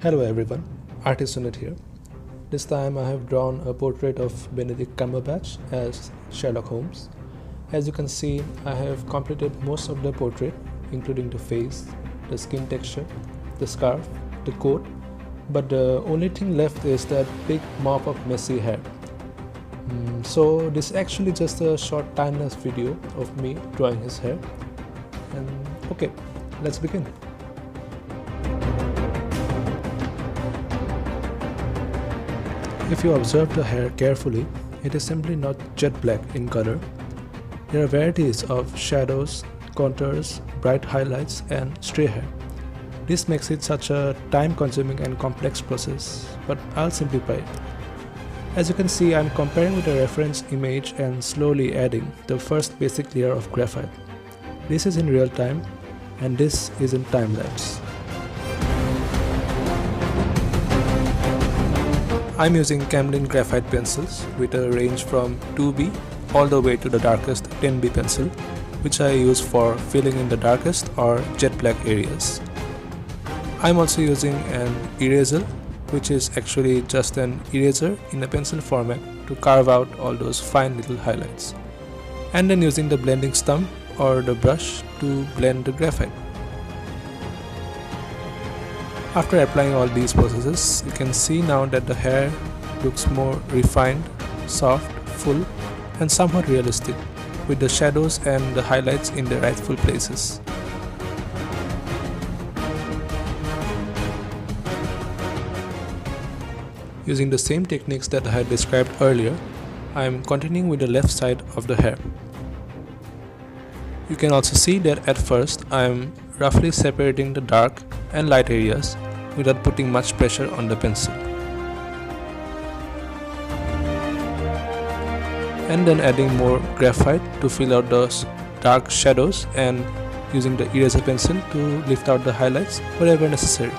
Hello everyone, Artist Unit here. This time I have drawn a portrait of Benedict Cumberbatch as Sherlock Holmes. As you can see, I have completed most of the portrait, including the face, the skin texture, the scarf, the coat, but the only thing left is that big mop of messy hair. So this is actually just a short time-lapse video of me drawing his hair. And okay, let's begin. If you observe the hair carefully, it is simply not jet black in color. There are varieties of shadows, contours, bright highlights and stray hair. This makes it such a time-consuming and complex process, but I'll simplify it. As you can see, I'm comparing with a reference image and slowly adding the first basic layer of graphite. This is in real time and this is in time-lapse. I'm using Camlin graphite pencils with a range from 2B all the way to the darkest 10B pencil, which I use for filling in the darkest or jet black areas. I'm also using an eraser, which is actually just an eraser in a pencil format to carve out all those fine little highlights. And then using the blending stump or the brush to blend the graphite. After applying all these processes, you can see now that the hair looks more refined, soft, full and somewhat realistic, with the shadows and the highlights in their rightful places. Using the same techniques that I had described earlier, I am continuing with the left side of the hair. You can also see that at first I am roughly separating the dark and light areas without putting much pressure on the pencil. And then adding more graphite to fill out those dark shadows and using the eraser pencil to lift out the highlights wherever necessary.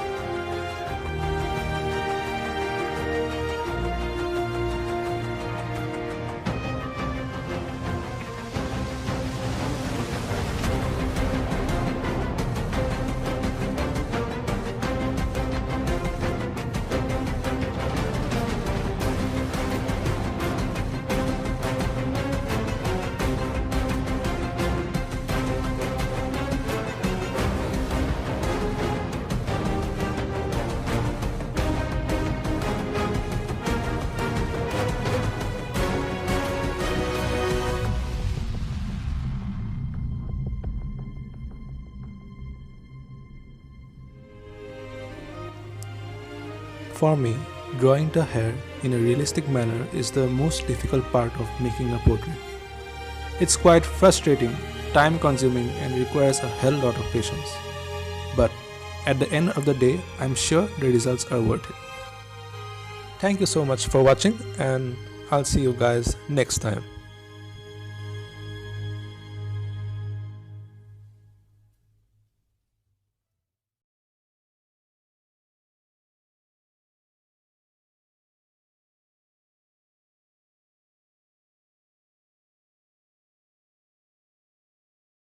For me, drawing the hair in a realistic manner is the most difficult part of making a portrait. It's quite frustrating, time-consuming and requires a hell lot of patience. But at the end of the day, I'm sure the results are worth it. Thank you so much for watching and I'll see you guys next time.